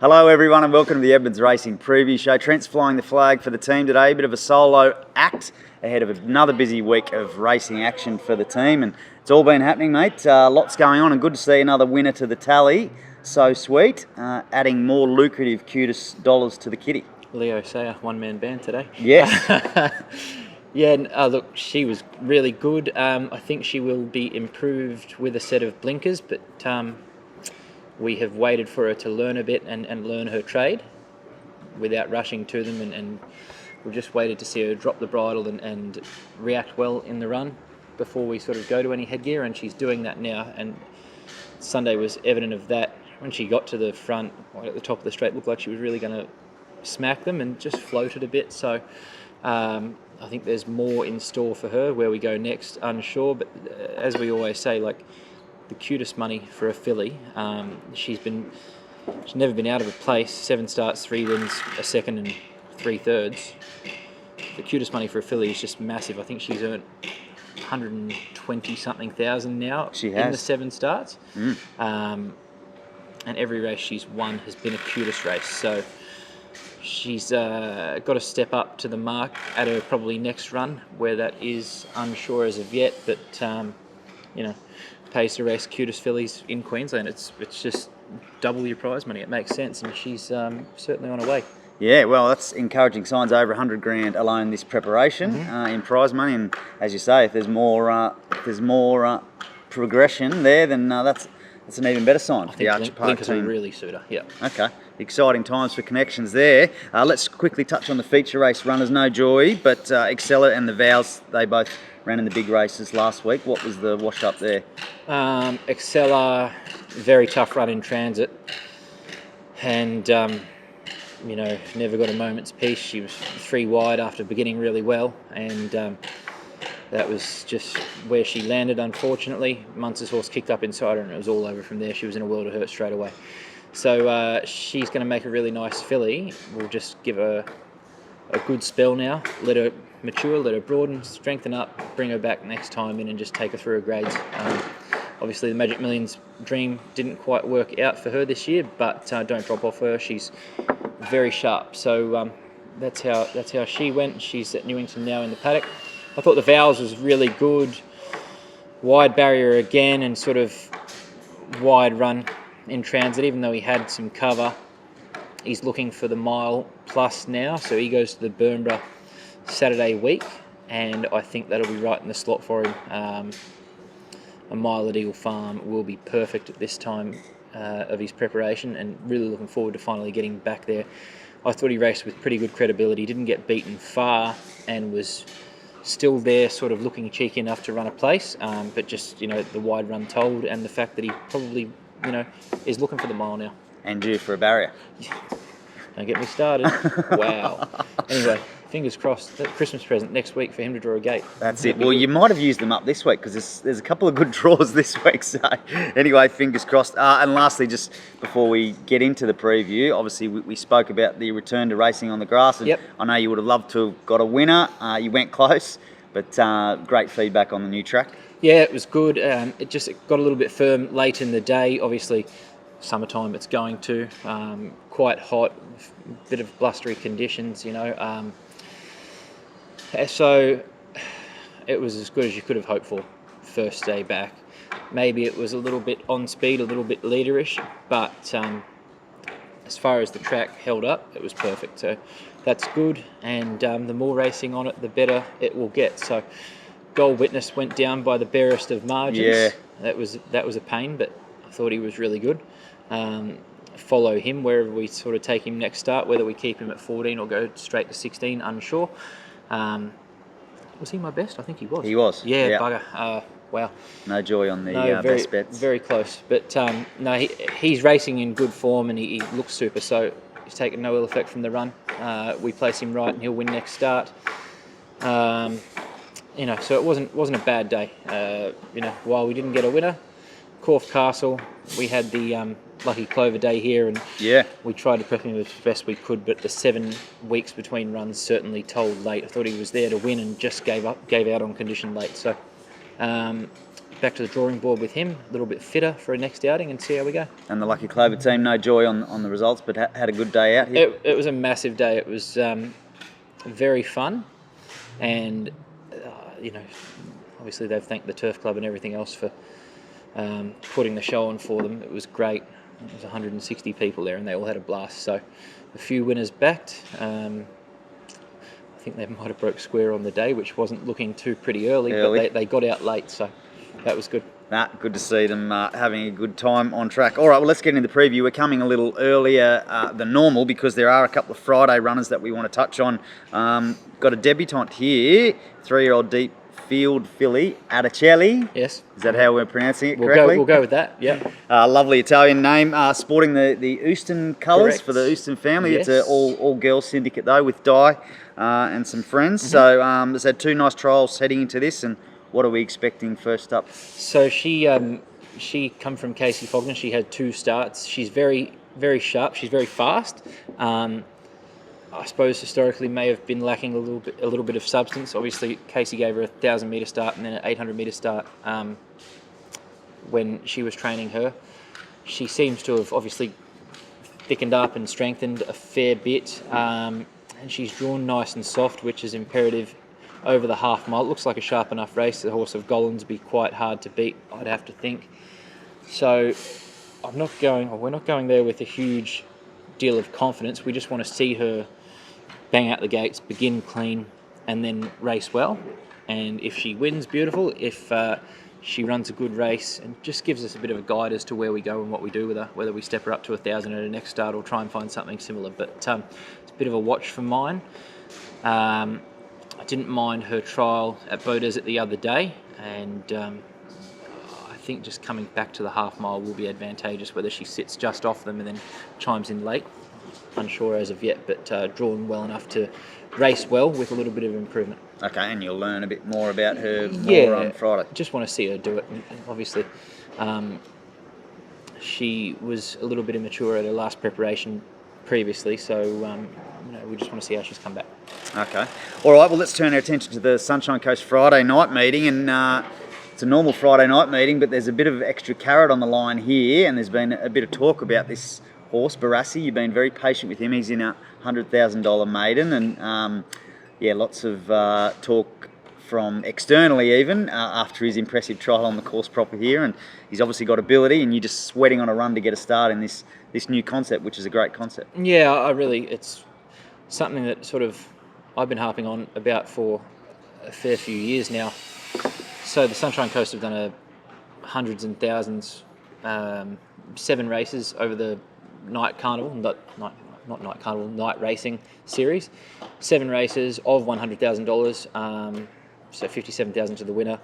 Hello everyone and welcome to the Edmonds Racing Preview Show. Trent's flying the flag for the team today, a bit of a solo act ahead of another busy week of racing action for the team, and it's all been happening, mate. Lots going on and good to see another winner to the tally. So sweet, adding more lucrative cutest dollars to the kitty. Leo Sayer, one-man band today. Yes. Yeah, look, she was really good. I think she will be improved with a set of blinkers, but we have waited for her to learn a bit and learn her trade without rushing to them, and we've just waited to see her drop the bridle and react well in the run before we sort of go to any headgear, and she's doing that now, and Sunday was evident of that. When she got to the front, right at the top of the straight, looked like she was really going to smack them and just floated a bit, so I think there's more in store for her. Where we go next, unsure, but as we always say, like, the cutest money for a filly. She's never been out of a place. 7 starts, 3 wins, a second and 3/3. The cutest money for a filly is just massive. I think she's earned 120 something thousand now. She has. In the 7 starts. And every race she's won has been a cutest race. So she's got to step up to the mark at her probably next run, where that is unsure as of yet, but pays to race cutest fillies in Queensland. It's just double your prize money. It makes sense, and she's certainly on her way. Yeah, well, that's encouraging signs. Over 100 grand alone this preparation in prize money, and as you say, if there's more progression there, then that's an even better sign for the Archer Park blinkers team. will really suit her. Yeah. Okay, exciting times for connections there. Let's quickly touch on the feature race runners. No joy, but Excella and the Vows, they both ran in the big races last week. What was the wash up there? Excella, very tough run in transit, and never got a moment's peace. She was 3 wide after beginning really well, and that was just where she landed, unfortunately. Munster's horse kicked up inside her and it was all over from there. She was in a world of hurt straight away. So she's going to make a really nice filly. We'll just give her a good spell now, let her mature, let her broaden, strengthen up, bring her back next time in and just take her through her grades. Obviously the Magic Millions dream didn't quite work out for her this year, but don't drop off her. She's very sharp. So that's how she went. She's at Newington now in the paddock. I thought the Vows was really good. Wide barrier again and sort of wide run in transit, even though he had some cover. He's looking for the mile plus now, so he goes to the Burnborough Saturday week, and I think that'll be right in the slot for him. A mile at Eagle Farm will be perfect at this time of his preparation, and really looking forward to finally getting back there. I thought he raced with pretty good credibility, didn't get beaten far, and was still there, sort of looking cheeky enough to run a place, but just, the wide run told, and the fact that he probably, is looking for the mile now. And due for a barrier. Don't get me started. Wow. Anyway, fingers crossed. That Christmas present next week for him to draw a gate. That's it. Well, you might have used them up this week because there's a couple of good draws this week. So anyway, fingers crossed. And lastly, just before we get into the preview, obviously we spoke about the return to racing on the grass. And yep. I know you would have loved to have got a winner. You went close, but great feedback on the new track. Yeah, it was good. It got a little bit firm late in the day. Obviously, summertime it's going to. Quite hot, bit of blustery conditions, So it was as good as you could have hoped for first day back. Maybe it was a little bit on speed, a little bit leaderish, but as far as the track held up, it was perfect. So that's good, and the more racing on it, the better it will get. So Gold Witness went down by the barest of margins. Yeah. That was a pain, but I thought he was really good. Follow him wherever we sort of take him next start, whether we keep him at 14 or go straight to 16, unsure. Was he my best? I think he was. He was. Yeah. Bugger. Wow. No joy on the best bets. Very close. But no, he's racing in good form and he looks super. So he's taken no ill effect from the run. We place him right and he'll win next start. So it wasn't a bad day. While we didn't get a winner, Corfe Castle, we had the Lucky Clover day here, and we tried to prep him as best we could, but the 7 weeks between runs certainly told late. I thought he was there to win and just gave out on condition late. So back to the drawing board with him, a little bit fitter for a next outing, and see how we go. And the Lucky Clover team, no joy on the results, but had a good day out here. It was a massive day. It was very fun, and obviously they've thanked the Turf Club and everything else for putting the show on for them. It was great. It was 160 people there, and they all had a blast. So a few winners backed. I think they might have broke square on the day, which wasn't looking too pretty early. But they got out late, so that was good. Good to see them having a good time on track. All right, well, let's get into the preview. We're coming a little earlier than normal because there are a couple of Friday runners that we want to touch on. Got a debutant here, 3-year-old deep field filly, Adicelli. Yes. Is that how we're pronouncing it correctly? We'll go with that, yeah. Lovely Italian name. Sporting the Euston colours. Correct. For the Euston family. Yes. It's an all-girls syndicate, though, with Di and some friends. Mm-hmm. So there's had 2 nice trials heading into this, and what are we expecting first up? So she come from Casey Fogner. She had 2 starts. She's very, very sharp. She's very fast. I suppose historically may have been lacking a little bit of substance. Obviously, Casey gave her a 1,000-metre start and then an 800-metre start when she was training her. She seems to have obviously thickened up and strengthened a fair bit, and she's drawn nice and soft, which is imperative over the half mile. It looks like a sharp enough race. The horse of Gollins would be quite hard to beat, I'd have to think. So we're not going there with a huge deal of confidence. We just want to see her bang out the gates, begin clean, and then race well. And if she wins, beautiful. If she runs a good race and just gives us a bit of a guide as to where we go and what we do with her, whether we step her up to 1,000 at her next start or try and find something similar. But it's a bit of a watch for mine. I didn't mind her trial at Beau Desert the other day, and I think just coming back to the half mile will be advantageous, whether she sits just off them and then chimes in late. Unsure as of yet, but drawn well enough to race well with a little bit of improvement. Okay, and you'll learn a bit more about her on Friday. Just want to see her do it. And obviously, she was a little bit immature at her last preparation previously, so we just want to see how she's come back. Okay. All right, well, let's turn our attention to the Sunshine Coast Friday night meeting, and it's a normal Friday night meeting, but there's a bit of extra carrot on the line here, and there's been a bit of talk about this horse, Barassi. You've been very patient with him. He's in a $100,000 maiden, and lots of talk from externally even after his impressive trial on the course proper here, and he's obviously got ability, and you're just sweating on a run to get a start in this new concept, which is a great concept. Yeah, it's something that sort of I've been harping on about for a fair few years now. So the Sunshine Coast have done hundreds and thousands, 7 races over the night carnival, not night carnival, night racing series. 7 races of $100,000, so $57,000 to the winner,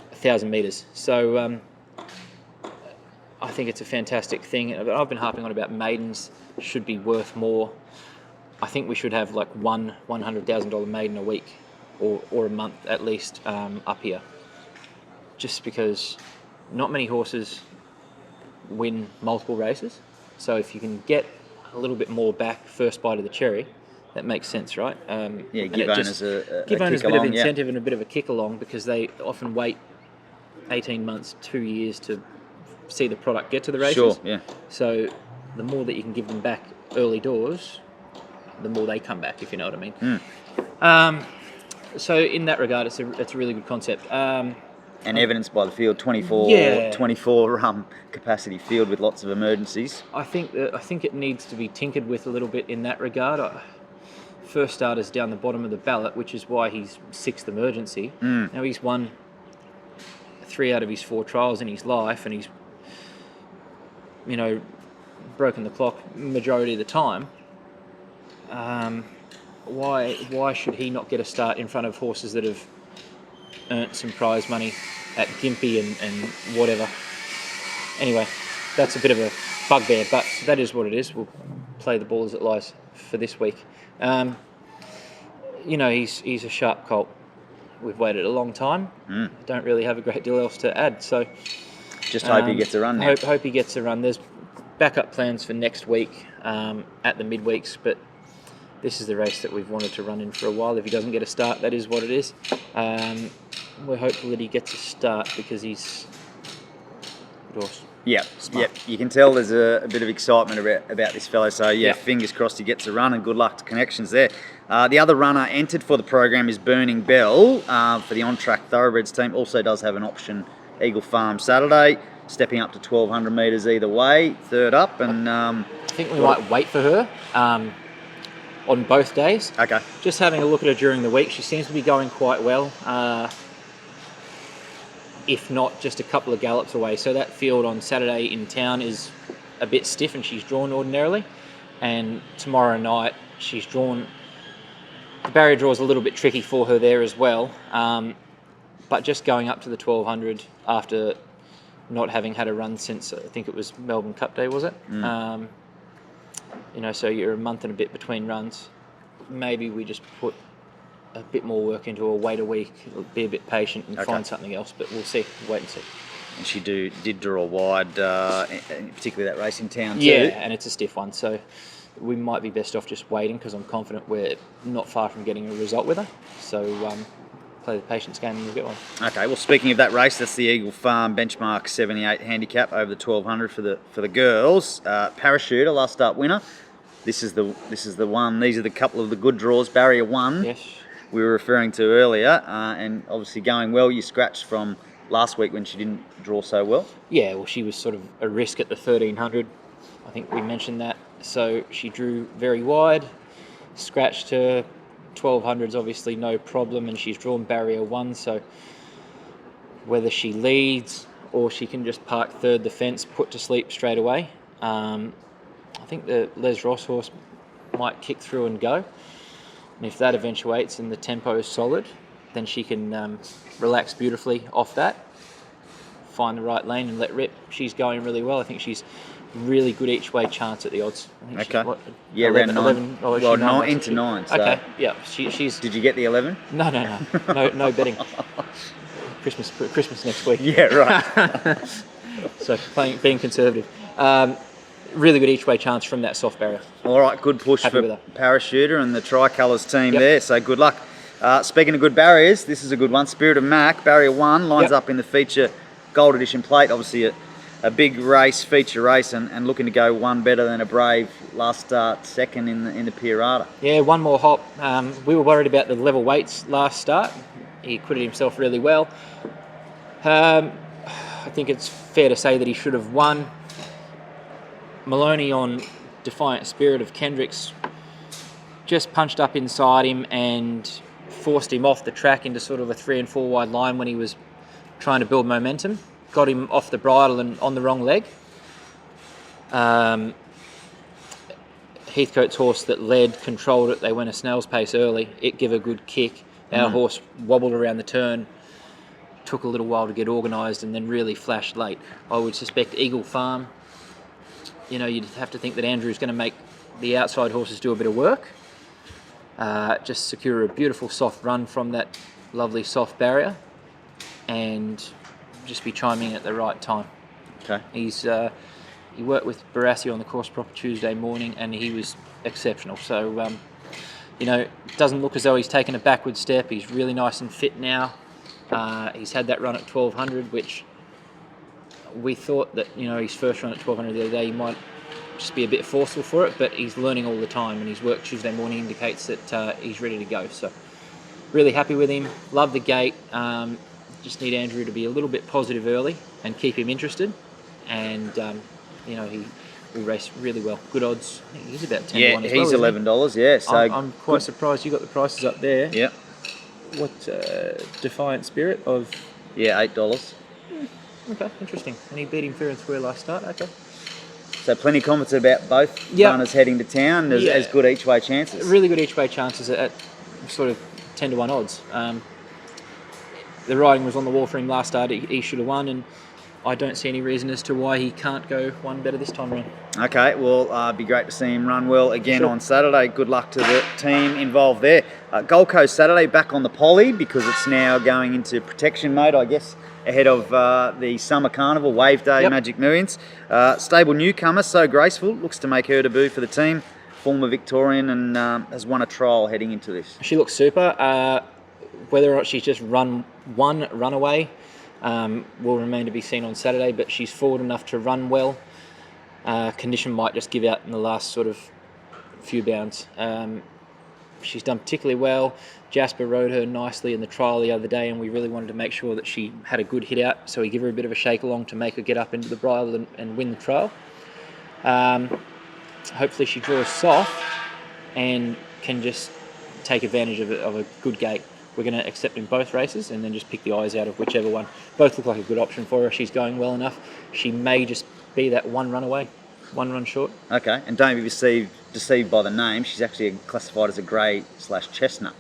1,000 metres. So I think it's a fantastic thing. I've been harping on about maidens should be worth more. I think we should have like one $100,000 maiden a week or a month at least up here. Just because not many horses win multiple races. So if you can get a little bit more back first bite of the cherry, that makes sense, right? Give owners a bit along, of incentive and a bit of a kick along, because they often wait 18 months, 2 years to see the product get to the races. Sure, yeah. So the more that you can give them back early doors, the more they come back, if you know what I mean. Mm. So in that regard, it's a really good concept. And evidenced by the field, 24 capacity field with lots of emergencies. I think it needs to be tinkered with a little bit in that regard. First starter's down the bottom of the ballot, which is why he's 6th emergency. Mm. Now he's won 3 out of his 4 trials in his life, and he's broken the clock majority of the time. Why should he not get a start in front of horses that have earned some prize money at Gympie and whatever? Anyway, that's a bit of a bugbear, but that is what it is. We'll play the ball as it lies for this week. He's a sharp colt. We've waited a long time. Don't really have a great deal else to add, so just hope he gets a run now. Hope he gets a run. There's backup plans for next week at the midweeks, but this is the race that we've wanted to run in for a while. If he doesn't get a start, that is what it is. we're hopeful that he gets a start because he's good horse. Yeah, Smart. yeah. You can tell there's a bit of excitement about this fellow. So, yeah, Yep. fingers crossed he gets a run and good luck to Connections there. The other runner entered for the program is Burning Bell for the on-track thoroughbreds team. Also does have an option, Eagle Farm Saturday, stepping up to 1,200 metres either way, third up. And I think we might wait for her on both days. okay, Just having a look at her during the week, she seems to be going quite well. If not just a couple of gallops away. So that field on Saturday in town is a bit stiff and she's drawn ordinarily. And tomorrow night she's drawn. The barrier draw is a little bit tricky for her there as well. But just going up to the 1,200 after not having had a run since, I think it was Melbourne Cup Day, was it? So you're a month and a bit between runs. Maybe we just put a bit more work into her, wait a week, be a bit patient and find something else, but we'll see, wait and see. and she did draw wide, particularly that race in town too. Yeah, and it's a stiff one, so we might be best off just waiting because I'm confident we're not far from getting a result with her. So play the patience game and we'll get one. Okay, well, speaking of that race, that's the Eagle Farm benchmark 78 handicap over the 1,200 for the girls. Parachuter, last start winner. This is the one. These are the couple of the good draws. Barrier 1. Yes. We were referring to earlier, and obviously going well. You scratched from last week when she didn't draw so well. Yeah, well, she was sort of a risk at the 1,300. I think we mentioned that. So she drew very wide, scratched her. 1,200's obviously no problem, and she's drawn barrier 1. So whether she leads or she can just park third the fence, put to sleep straight away. I think the Les Ross horse might kick through and go. And if that eventuates and the tempo is solid, then she can relax beautifully off that, find the right lane and let rip. She's going really well. I think she's really good each way chance at the odds. I think Okay. she's, what, Yeah, 11, around 9. 11, oh, Well, she 9 into 9. So. Okay, yeah. She's... Did you get the 11? No, no betting. Christmas next week. Yeah, right. So being conservative. Really good each way chance from that soft barrier. All right, good push Happy for with her. Parachuter and the Tricolours team Yep. there, so good luck. Speaking of good barriers, this is a good one. Spirit of Mac, barrier 1, lines Yep. up in the feature Gold Edition plate. Obviously a big race, feature race, and looking to go one better than a Brave last start, second in the Pirata. Yeah, one more hop. We were worried about the level weights last start. He acquitted himself really well. I think it's fair to say that he should have won. Maloney on Defiant Spirit of Kendrick's just punched up inside him and forced him off the track into sort of a 3 and 4 wide line when he was trying to build momentum. Got him off the bridle and on the wrong leg. Heathcote's horse that led, controlled it. They went a snail's pace early. It gave a good kick. Our horse wobbled around the turn. Took a little while to get organised and then really flashed late. I would suspect Eagle Farm, you'd have to think that Andrew's going to make the outside horses do a bit of work. Just secure a beautiful soft run from that lovely soft barrier and just be chiming at the right time. Okay. He worked with Barassi on the course proper Tuesday morning and he was exceptional. So, it doesn't look as though he's taken a backward step. He's really nice and fit now. He's had that run at 1,200, which we thought that, his first run at 1,200 the other day, he might just be a bit forceful for it, but he's learning all the time, and his work Tuesday morning indicates that he's ready to go. So really happy with him, love the gate. Just need Andrew to be a little bit positive early and keep him interested, and he raced really well. Good odds. I think he's about 10 to 1 as well. He's $11, yeah. So I'm quite surprised you got the prices up there. Yeah. What Defiant Spirit of... Yeah, $8. Okay, interesting. And he beat him fair and square last start. Okay. So plenty of confidence about both runners heading to town as good each way chances. Really good each way chances at sort of 10 to 1 odds. The riding was on the wall for him last start. He should have won, and I don't see any reason as to why he can't go one better this time around. Okay, well, it'd be great to see him run well again Sure. on Saturday. Good luck to the team involved there. Gold Coast Saturday back on the poly because it's now going into protection mode, I guess, ahead of the Summer Carnival, Wave Day, Yep. Magic Millions. Stable newcomer, So Graceful, looks to make her debut for the team. Former Victorian and has won a trial heading into this. She looks super. whether or not she's just run one runaway will remain to be seen on Saturday, but she's forward enough to run well. Condition might just give out in the last sort of few bounds. She's done particularly well. Jasper rode her nicely in the trial the other day, and we really wanted to make sure that she had a good hit out, so we give her a bit of a shake along to make her get up into the bridle and win the trial. Hopefully she draws soft and can just take advantage of a good gate. We're going to accept in both races and then just pick the eyes out of whichever one. Both look like a good option for her. She's going well enough. She may just be that one run away, one run short. Okay, and don't be deceived by the name. She's actually classified as a grey/chestnut.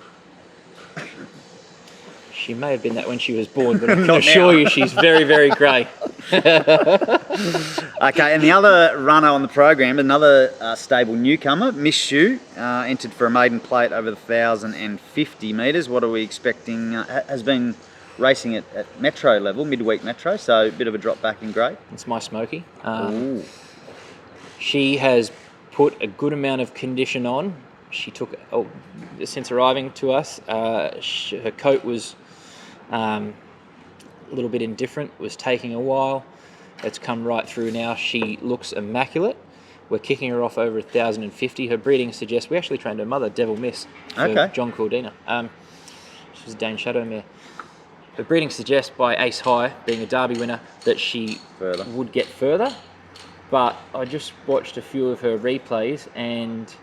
She may have been that when she was born, but I can assure you she's very, very grey. Okay, and the other runner on the program, another stable newcomer, Miss Shu, entered for a maiden plate over the 1,050 metres. What are we expecting? Has been racing at metro level, midweek metro, so a bit of a drop back in grade. It's my Smoky. She has put a good amount of condition on. She took, since arriving to us, her coat was a little bit indifferent, was taking a while. It's come right through now. She looks immaculate. We're kicking her off over 1,050. Her breeding suggests, we actually trained her mother, Devil Miss, for John Cordina. She's a Dane Shadow mare. Her breeding suggests, by Ace High, being a Derby winner, that she would get further. But I just watched a few of her replays and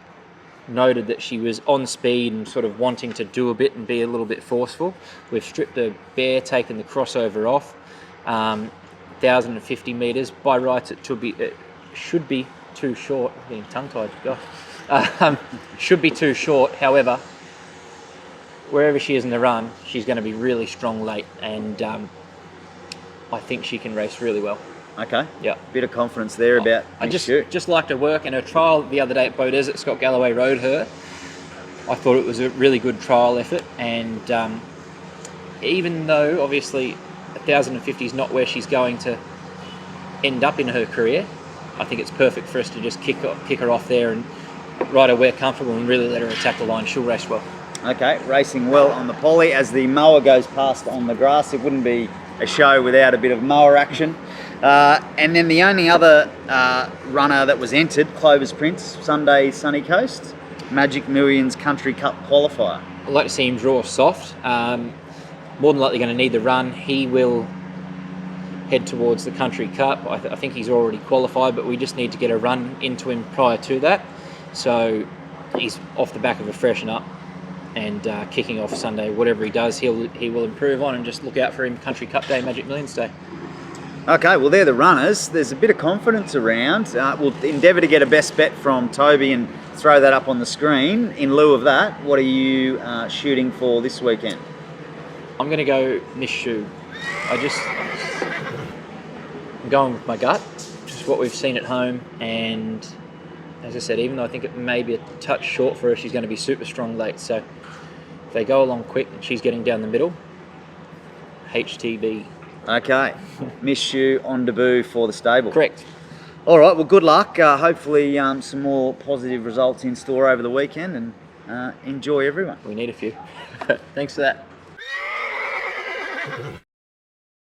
noted that she was on speed and sort of wanting to do a bit and be a little bit forceful. We've stripped her bare, taken the crossover off. 1,050 metres. By rights, it should be too short. I'm getting tongue-tied. Should be too short. However, wherever she is in the run, she's going to be really strong late, and I think she can race really well. Okay. Yeah. Bit of confidence there about I just liked her work, and her trial the other day at Bow Desert, Scott Galloway rode her. I thought it was a really good trial effort, and even though obviously 1,050 is not where she's going to end up in her career, I think it's perfect for us to just kick her off there and ride her where comfortable and really let her attack the line. She'll race well. Okay, racing well on the poly. As the mower goes past on the grass, it wouldn't be a show without a bit of mower action. And then the only other runner that was entered, Clover's Prince, Sunday Sunny Coast, Magic Millions Country Cup qualifier. I'd like to see him draw soft. More than likely going to need the run. He will head towards the Country Cup. I think he's already qualified, but we just need to get a run into him prior to that. So he's off the back of a freshen up and kicking off Sunday. Whatever he does, he will improve on, and just look out for him Country Cup Day, Magic Millions Day. Okay, well, they're the runners. There's a bit of confidence around. We'll endeavour to get a best bet from Toby and throw that up on the screen. In lieu of that, what are you shooting for this weekend? I'm going to go Miss Shu. I'm going with my gut, just what we've seen at home. And as I said, even though I think it may be a touch short for her, she's going to be super strong late. So if they go along quick and she's getting down the middle, HTB. Okay, Miss Shu on debut for the stable. Correct. All right, well, good luck. Hopefully some more positive results in store over the weekend, and enjoy everyone. We need a few. Thanks for that.